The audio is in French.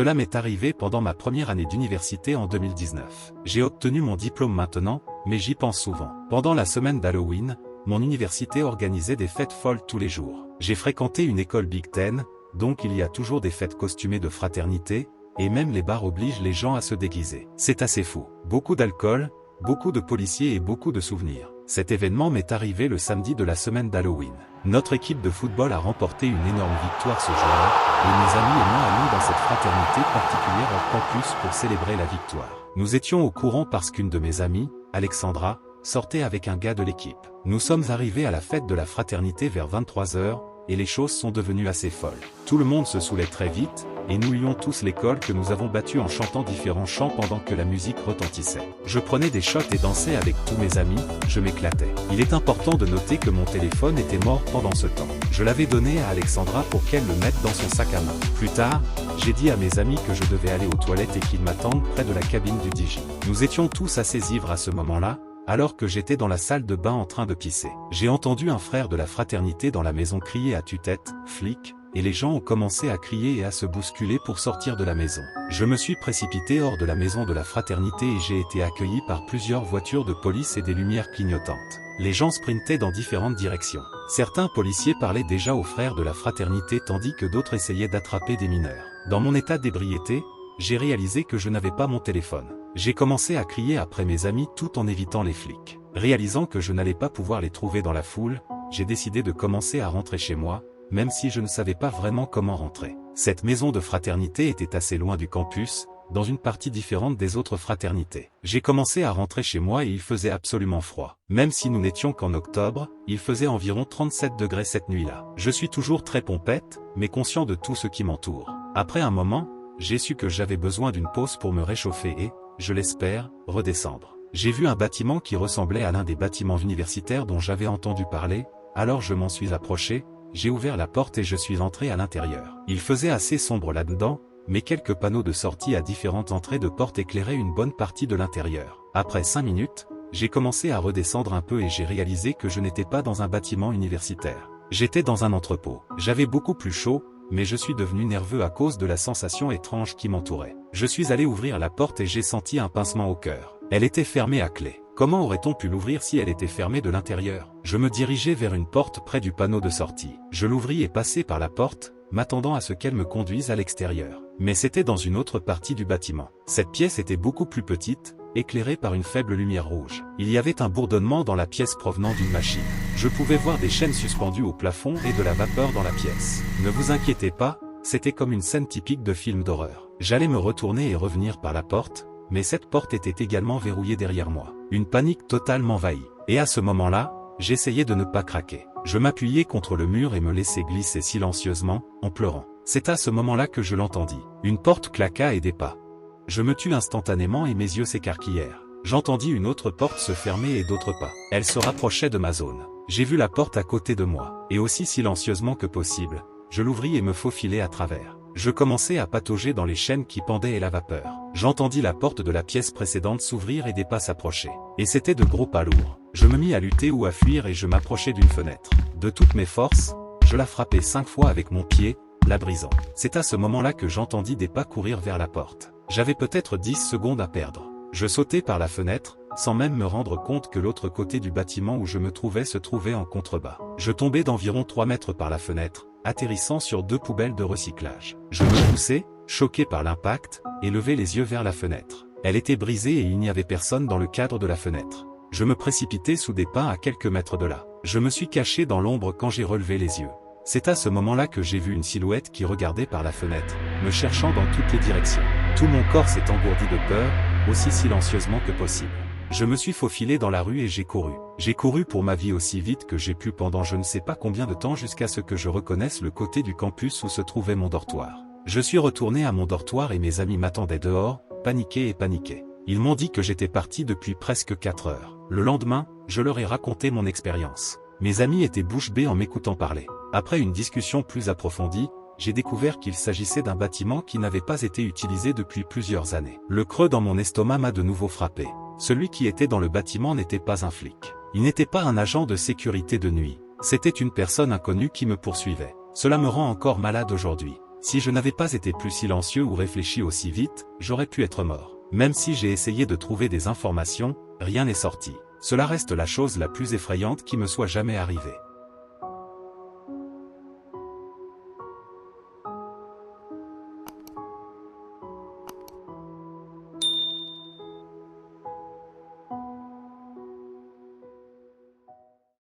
Cela m'est arrivé pendant ma première année d'université en 2019. J'ai obtenu mon diplôme maintenant, mais j'y pense souvent. Pendant la semaine d'Halloween, mon université organisait des fêtes folles tous les jours. J'ai fréquenté une école Big Ten, donc il y a toujours des fêtes costumées de fraternité, et même les bars obligent les gens à se déguiser. C'est assez fou. Beaucoup d'alcool, beaucoup de policiers et beaucoup de souvenirs. Cet événement m'est arrivé le samedi de la semaine d'Halloween. Notre équipe de football a remporté une énorme victoire ce jour-là, et mes amis et moi allons dans cette fraternité particulière hors campus pour célébrer la victoire. Nous étions au courant parce qu'une de mes amies, Alexandra, sortait avec un gars de l'équipe. Nous sommes arrivés à la fête de la fraternité vers 23 h, et les choses sont devenues assez folles. Tout le monde se saoulait très vite, et nous lions tous l'école que nous avons battue en chantant différents chants pendant que la musique retentissait. Je prenais des shots et dansais avec tous mes amis, je m'éclatais. Il est important de noter que mon téléphone était mort pendant ce temps. Je l'avais donné à Alexandra pour qu'elle le mette dans son sac à main. Plus tard, j'ai dit à mes amis que je devais aller aux toilettes et qu'ils m'attendent près de la cabine du DJ. Nous étions tous assez ivres à ce moment-là, alors que j'étais dans la salle de bain en train de pisser. J'ai entendu un frère de la fraternité dans la maison crier à tue-tête, flic, et les gens ont commencé à crier et à se bousculer pour sortir de la maison. Je me suis précipité hors de la maison de la fraternité et j'ai été accueilli par plusieurs voitures de police et des lumières clignotantes. Les gens sprintaient dans différentes directions. Certains policiers parlaient déjà aux frères de la fraternité tandis que d'autres essayaient d'attraper des mineurs. Dans mon état d'ébriété, j'ai réalisé que je n'avais pas mon téléphone. J'ai commencé à crier après mes amis tout en évitant les flics. Réalisant que je n'allais pas pouvoir les trouver dans la foule, j'ai décidé de commencer à rentrer chez moi, même si je ne savais pas vraiment comment rentrer. Cette maison de fraternité était assez loin du campus, dans une partie différente des autres fraternités. J'ai commencé à rentrer chez moi et il faisait absolument froid. Même si nous n'étions qu'en octobre, il faisait environ 37 degrés cette nuit-là. Je suis toujours très pompette, mais conscient de tout ce qui m'entoure. Après un moment, j'ai su que j'avais besoin d'une pause pour me réchauffer et, je l'espère, redescendre. J'ai vu un bâtiment qui ressemblait à l'un des bâtiments universitaires dont j'avais entendu parler, alors je m'en suis approché, j'ai ouvert la porte et je suis entré à l'intérieur. Il faisait assez sombre là-dedans, mais quelques panneaux de sortie à différentes entrées de portes éclairaient une bonne partie de l'intérieur. Après 5 minutes, j'ai commencé à redescendre un peu et j'ai réalisé que je n'étais pas dans un bâtiment universitaire. J'étais dans un entrepôt. J'avais beaucoup plus chaud, mais je suis devenu nerveux à cause de la sensation étrange qui m'entourait. Je suis allé ouvrir la porte et j'ai senti un pincement au cœur. Elle était fermée à clé. Comment aurait-on pu l'ouvrir si elle était fermée de l'intérieur? Je me dirigeais vers une porte près du panneau de sortie. Je l'ouvris et passai par la porte, m'attendant à ce qu'elle me conduise à l'extérieur. Mais c'était dans une autre partie du bâtiment. Cette pièce était beaucoup plus petite, éclairée par une faible lumière rouge. Il y avait un bourdonnement dans la pièce provenant d'une machine. Je pouvais voir des chaînes suspendues au plafond et de la vapeur dans la pièce. Ne vous inquiétez pas, c'était comme une scène typique de film d'horreur. J'allais me retourner et revenir par la porte, mais cette porte était également verrouillée derrière moi. Une panique totale m'envahit. Et à ce moment-là, j'essayais de ne pas craquer. Je m'appuyais contre le mur et me laissais glisser silencieusement, en pleurant. C'est à ce moment-là que je l'entendis. Une porte claqua et des pas. Je me tus instantanément et mes yeux s'écarquillèrent. J'entendis une autre porte se fermer et d'autres pas. Elle se rapprochait de ma zone. J'ai vu la porte à côté de moi, et aussi silencieusement que possible, je l'ouvris et me faufilai à travers. Je commençai à patauger dans les chaînes qui pendaient et la vapeur. J'entendis la porte de la pièce précédente s'ouvrir et des pas s'approcher. Et c'était de gros pas lourds. Je me mis à lutter ou à fuir et je m'approchai d'une fenêtre. De toutes mes forces, je la frappai 5 fois avec mon pied, la brisant. C'est à ce moment-là que j'entendis des pas courir vers la porte. J'avais peut-être 10 secondes à perdre. Je sautai par la fenêtre, sans même me rendre compte que l'autre côté du bâtiment où je me trouvais se trouvait en contrebas. Je tombai d'environ 3 mètres par la fenêtre, atterrissant sur 2 poubelles de recyclage. Je me poussai, choqué par l'impact, et levai les yeux vers la fenêtre. Elle était brisée et il n'y avait personne dans le cadre de la fenêtre. Je me précipitai sous des pins à quelques mètres de là. Je me suis caché dans l'ombre quand j'ai relevé les yeux. C'est à ce moment-là que j'ai vu une silhouette qui regardait par la fenêtre, me cherchant dans toutes les directions. Tout mon corps s'est engourdi de peur, aussi silencieusement que possible. Je me suis faufilé dans la rue et j'ai couru. J'ai couru pour ma vie aussi vite que j'ai pu pendant je ne sais pas combien de temps jusqu'à ce que je reconnaisse le côté du campus où se trouvait mon dortoir. Je suis retourné à mon dortoir et mes amis m'attendaient dehors, paniqués. Ils m'ont dit que j'étais parti depuis presque 4 heures. Le lendemain, je leur ai raconté mon expérience. Mes amis étaient bouche bée en m'écoutant parler. Après une discussion plus approfondie, j'ai découvert qu'il s'agissait d'un bâtiment qui n'avait pas été utilisé depuis plusieurs années. Le creux dans mon estomac m'a de nouveau frappé. Celui qui était dans le bâtiment n'était pas un flic. Il n'était pas un agent de sécurité de nuit. C'était une personne inconnue qui me poursuivait. Cela me rend encore malade aujourd'hui. Si je n'avais pas été plus silencieux ou réfléchi aussi vite, j'aurais pu être mort. Même si j'ai essayé de trouver des informations, rien n'est sorti. Cela reste la chose la plus effrayante qui me soit jamais arrivée.